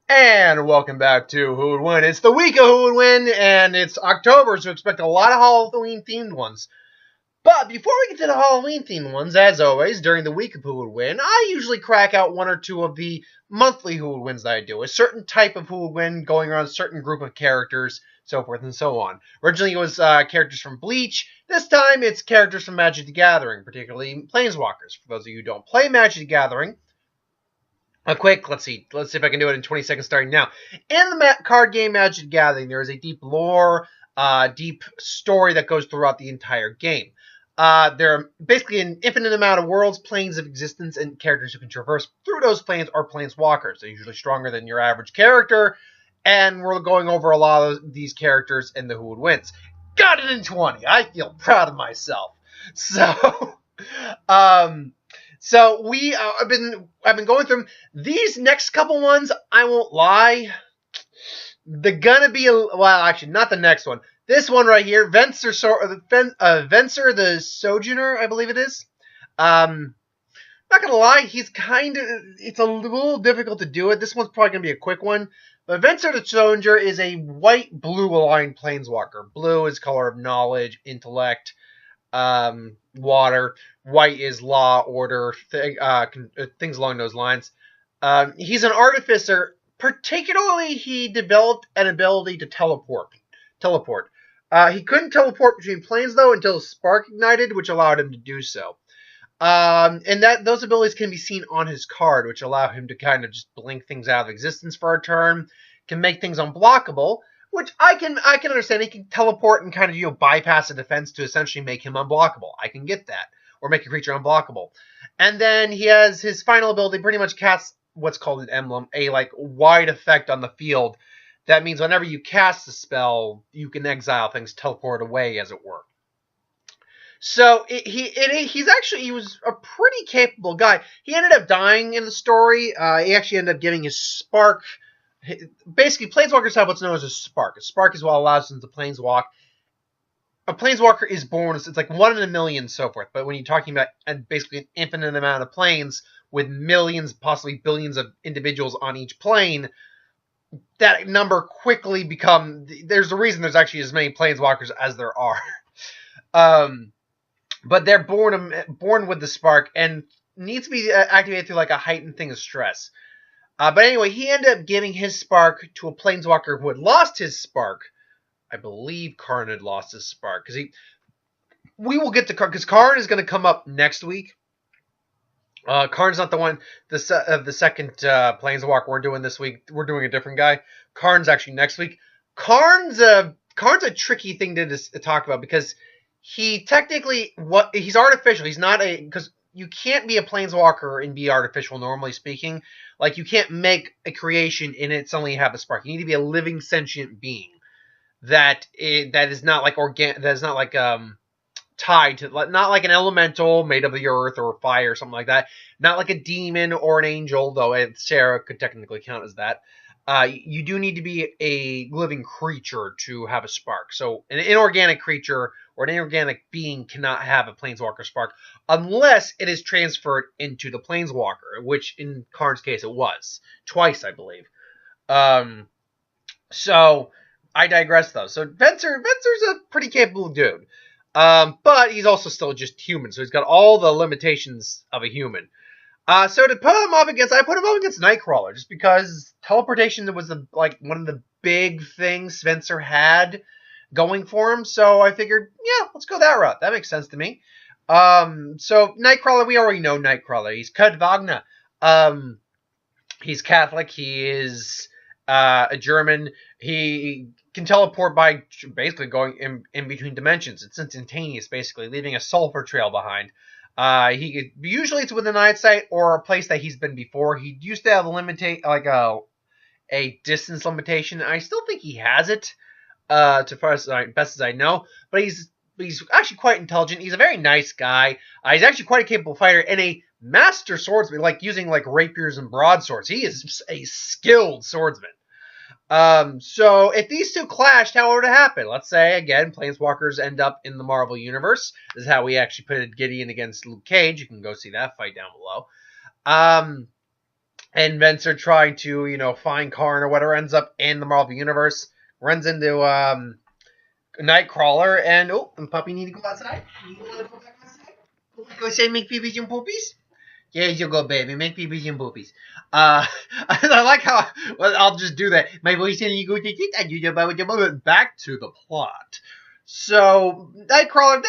And welcome back to Who Would Win. It's the week of Who Would Win, and it's October, so expect a lot of Halloween-themed ones. But before we get to the Halloween-themed ones, as always, during the week of Who Would Win, I usually crack out one or two of the monthly Who Would Wins that I do. A certain type of Who Would Win going around a certain group of characters, so forth and so on. Originally it was characters from Bleach. This time it's characters from Magic the Gathering, particularly Planeswalkers. For those of you who don't play Magic the Gathering, a quick, let's see if I can do it in 20 seconds starting now. In the card game Magic the Gathering, there is a deep lore, deep story that goes throughout the entire game. There are basically an infinite amount of worlds, planes of existence, and characters who can traverse through those planes are planeswalkers. They're usually stronger than your average character, and we're going over a lot of these characters in the Who Would Wins. Got it in 20. I feel proud of myself. So, I've been going through them. These next couple ones, I won't lie, they're gonna be actually not the next one. This one right here, Venser the Sojourner, I believe it is. Not gonna lie, it's a little difficult to do it. This one's probably gonna be a quick one. But Venser the Sojourner is a white-blue aligned planeswalker. Blue is color of knowledge, intellect, water. White is law, order, things along those lines. He's an artificer. Particularly, he developed an ability to teleport. He couldn't teleport between planes, though, until Spark ignited, which allowed him to do so. And those abilities can be seen on his card, which allow him to kind of just blink things out of existence for a turn, can make things unblockable, which I can understand. He can teleport and kind of bypass a defense to essentially make him unblockable. I can get that. Or make a creature unblockable. And then he has his final ability, pretty much casts what's called an emblem, a wide effect on the field. That means whenever you cast a spell, you can exile things, teleport away, as it were. So he was a pretty capable guy. He ended up dying in the story. He actually ended up giving his spark. Basically, planeswalkers have what's known as a spark. A spark is what allows them to planeswalk. A planeswalker is born, it's like 1 in a million, so forth. But when you're talking about basically an infinite amount of planes with millions, possibly billions of individuals on each plane, that number quickly there's a reason there's actually as many planeswalkers as there are. But they're born with the spark and needs to be activated through a heightened thing of stress. But anyway, he ended up giving his spark to a planeswalker who had lost his spark. I believe Karn had lost his spark we will get to Karn because Karn is going to come up next week. Karn's not the one. The second planeswalker we're doing this week. We're doing a different guy. Karn's actually next week. Karn's a tricky thing to talk about because he's artificial. He's not because you can't be a planeswalker and be artificial. Normally speaking, you can't make a creation and it suddenly have a spark. You need to be a living sentient being. That is not tied to, not like an elemental made of the earth or fire or something like that. Not like a demon or an angel, though Sarah could technically count as that. You do need to be a living creature to have a spark. So an inorganic creature or an inorganic being cannot have a planeswalker spark unless it is transferred into the planeswalker, which in Karn's case it was. Twice, I believe. So I digress, though. So Venser's a pretty capable dude. But he's also still just human, so he's got all the limitations of a human. So to put him up against, I put him up against Nightcrawler, just because teleportation was one of the big things Venser had going for him. So I figured, yeah, let's go that route. That makes sense to me. So Nightcrawler, we already know Nightcrawler. He's Kurt Wagner. He's Catholic. He is a German. He can teleport by basically going in between dimensions. It's instantaneous, basically, leaving a sulfur trail behind. Usually it's with an eyesight or a place that he's been before. He used to have a distance limitation. I still think he has it, best as I know. But he's actually quite intelligent. He's a very nice guy. He's actually quite a capable fighter and a master swordsman, using rapiers and broadswords. He is a skilled swordsman. So if these two clashed, how would it happen? Let's say, again, Planeswalkers end up in the Marvel Universe. This is how we actually pitted Gideon against Luke Cage. You can go see that fight down below. And Venser trying to, you know, find Karn or whatever, ends up in the Marvel Universe, runs into Nightcrawler, and puppy need to go outside. You want to go back outside? Go say make peepees and poopies. Here you go, baby. Make peepees and poopies. I like how. Well, I'll just do that. My voice and you go to it. Back to the plot. So Nightcrawler.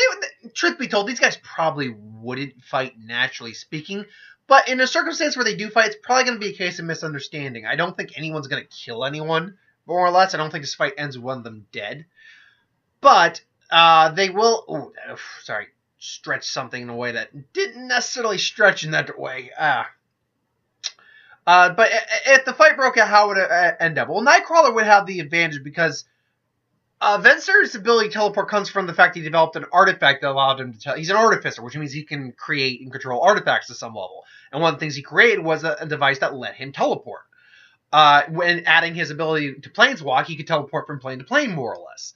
Truth be told, these guys probably wouldn't fight naturally speaking. But in a circumstance where they do fight, it's probably going to be a case of misunderstanding. I don't think anyone's going to kill anyone, more or less. I don't think this fight ends with one of them dead. But they will, stretch something in a way that didn't necessarily stretch in that way. But if the fight broke out, how would it end up? Well, Nightcrawler would have the advantage because Venser's ability to teleport comes from the fact he developed an artifact that allowed him to he's an artificer, which means he can create and control artifacts to some level. And one of the things he created was a device that let him teleport. When adding his ability to planeswalk, he could teleport from plane to plane, more or less.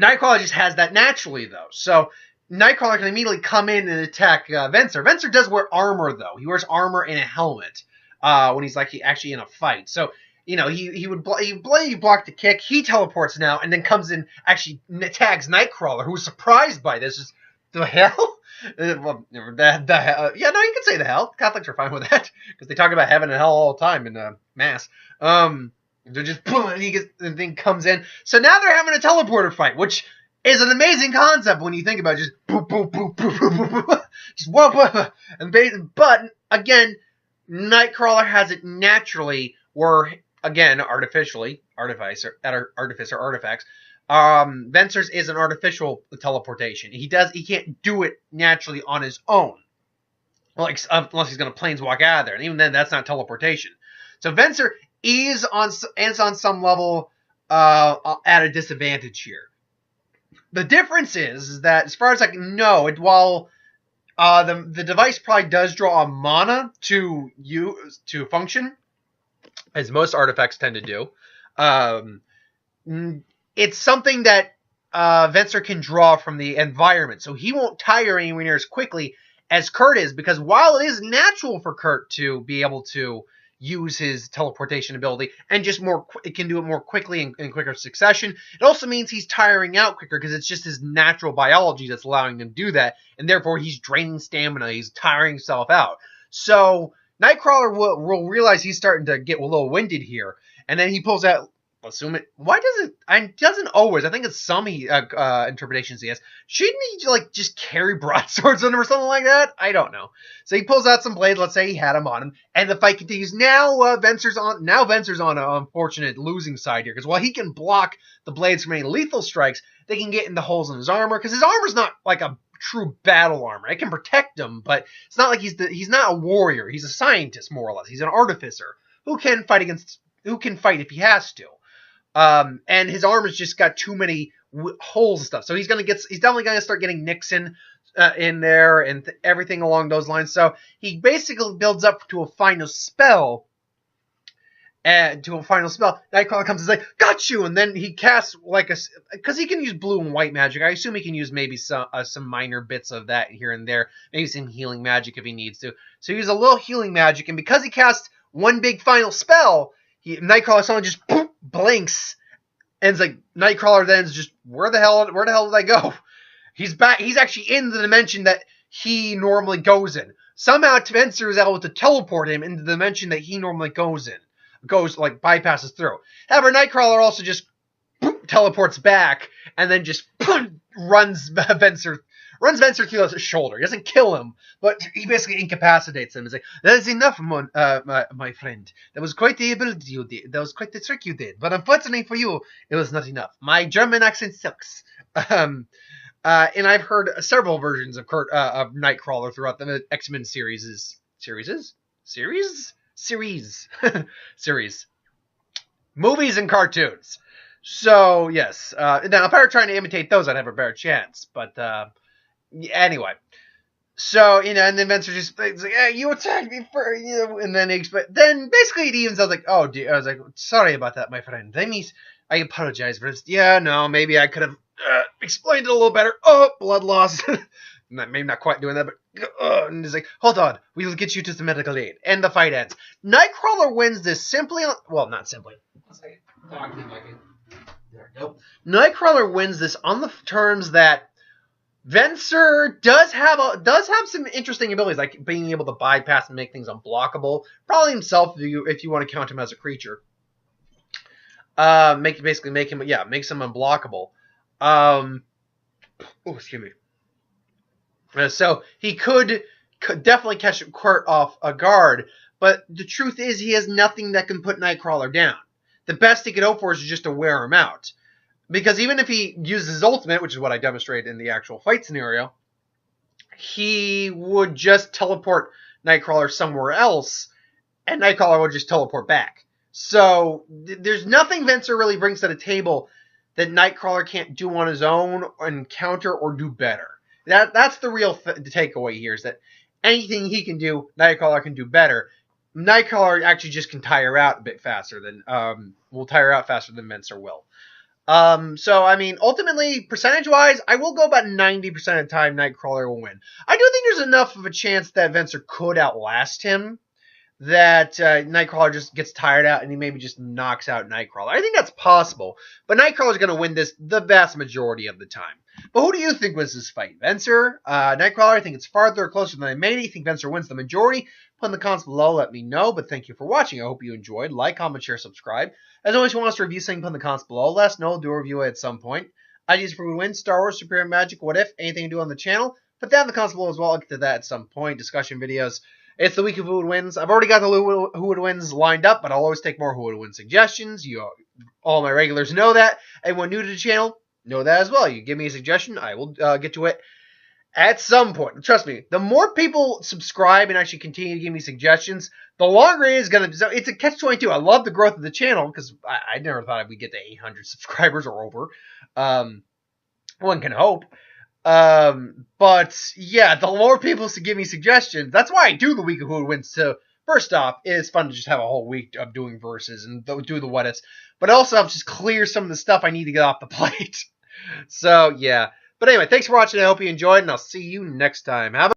Nightcrawler just has that naturally, though. So Nightcrawler can immediately come in and attack Venser. Venser does wear armor, though. He wears armor and a helmet when he's actually in a fight. So, you know, he blocked the kick. He teleports now and then comes in, actually tags Nightcrawler, who was surprised by this. Just, the hell? Well, the hell? Yeah, no, you can say the hell. Catholics are fine with that because they talk about heaven and hell all the time in mass. They're just and the thing comes in. So now they're having a teleporter fight, which is an amazing concept when you think about it. Just boop boop boop boop boop boop boop. Just whoop, and but again, Nightcrawler has it naturally, where again artificially, artificer artifacts. Venser's is an artificial teleportation. He can't do it naturally on his own, like unless he's going to planeswalk out of there, and even then, that's not teleportation. So Venser is on some level at a disadvantage here. The difference is that, as far as I can know, while the device probably does draw a mana to function, as most artifacts tend to do, it's something that Venser can draw from the environment, so he won't tire anywhere near as quickly as Kurt is, because while it is natural for Kurt to be able to use his teleportation ability and it can do it more quickly in quicker succession, it also means he's tiring out quicker because it's just his natural biology that's allowing him to do that, and therefore he's draining stamina, he's tiring himself out. So Nightcrawler will realize he's starting to get a little winded here, and then he pulls out, why does it doesn't always, I think it's some interpretations he has, shouldn't he just carry broadswords on him or something like that? I don't know. So he pulls out some blades, let's say he had them on him, and the fight continues. Now Venser's on an unfortunate losing side here, because while he can block the blades from any lethal strikes, they can get in the holes in his armor, because his armor's not like a true battle armor. It can protect him, but it's not like he's not a warrior. He's a scientist, more or less. He's an artificer who can fight if he has to. And his armor's just got too many holes and stuff. So he's definitely gonna start getting Nixon in there and everything along those lines. So he basically builds up to a final spell. Nightcrawler comes and says, "Got you!" And then he casts because he can use blue and white magic. I assume he can use maybe some minor bits of that here and there, maybe some healing magic if he needs to. So he uses a little healing magic, and because he casts one big final spell, Nightcrawler suddenly just blinks, and it's like Nightcrawler then is just, where the hell did I go? He's back. He's actually in the dimension that he normally goes in. Somehow Venser is able to teleport him into the dimension that he normally goes in. Bypasses through. However, Nightcrawler also just teleports back and then just runs Venser through the shoulder. He doesn't kill him, but he basically incapacitates him. He's like, "That is enough, my friend. That was quite the ability you did. That was quite the trick you did. But unfortunately for you, it was not enough. My German accent sucks." And I've heard several versions of Nightcrawler throughout the X-Men series, movies and cartoons. So yes, now if I were trying to imitate those, I'd have a better chance. But anyway, so and then Venser just like, "Yeah, you attacked me for and then then basically it evens out like, "Oh, dear," I was like, "Sorry about that, my friend. I apologize for this. Yeah, no, maybe I could have explained it a little better. Oh, blood loss." Maybe not quite doing that, but And he's like, hold on, we'll get you to the medical aid. And the fight ends. Nightcrawler wins this simply on... Well, not simply. There we go. Nightcrawler wins this on the terms that Venser does have some interesting abilities, like being able to bypass and make things unblockable. Probably himself, if you want to count him as a creature. Basically make him unblockable. Excuse me. So he could definitely catch Kurt off a guard, but the truth is he has nothing that can put Nightcrawler down. The best he could hope for is just to wear him out. Because even if he uses his ultimate, which is what I demonstrated in the actual fight scenario, he would just teleport Nightcrawler somewhere else, and Nightcrawler would just teleport back. So there's nothing Venser really brings to the table that Nightcrawler can't do on his own, and counter, or do better. That's the real takeaway here, is that anything he can do, Nightcrawler can do better. Nightcrawler actually just can tire out a bit faster than will tire out faster than Venser will. So I mean, ultimately, percentage-wise, I will go about 90% of the time Nightcrawler will win. I do think there's enough of a chance that Venser could outlast him, that Nightcrawler just gets tired out and he maybe just knocks out Nightcrawler. I think that's possible, but Nightcrawler's going to win this the vast majority of the time. But who do you think wins this fight? Venser? Nightcrawler? I think it's farther or closer than I made it. You think Venser wins the majority? Put in the comments below, let me know. But thank you for watching. I hope you enjoyed. Like, comment, share, subscribe. As always, if you want us to review something, put in the comments below. Let us know. We'll do a review at some point. Ideas for who would win, Star Wars, Superior Magic, What If, anything to do on the channel. Put that in the comments below as well. I'll get to that at some point. Discussion videos. It's the week of Who Would Wins. I've already got the Who Would Wins lined up, but I'll always take more Who Would Win suggestions. All my regulars know that. Anyone new to the channel, know that as well. You give me a suggestion, I will get to it at some point. Trust me, the more people subscribe and actually continue to give me suggestions, the longer it is going to... So it's a catch-22. I love the growth of the channel, because I never thought we'd get to 800 subscribers or over. One can hope. But yeah, the more people give me suggestions, that's why I do the week of Who Would Win. So first off, it's fun to just have a whole week of doing verses and do the what ifs, but also I'll just clear some of the stuff I need to get off the plate. So yeah, but anyway, thanks for watching. I hope you enjoyed, and I'll see you next time. Have a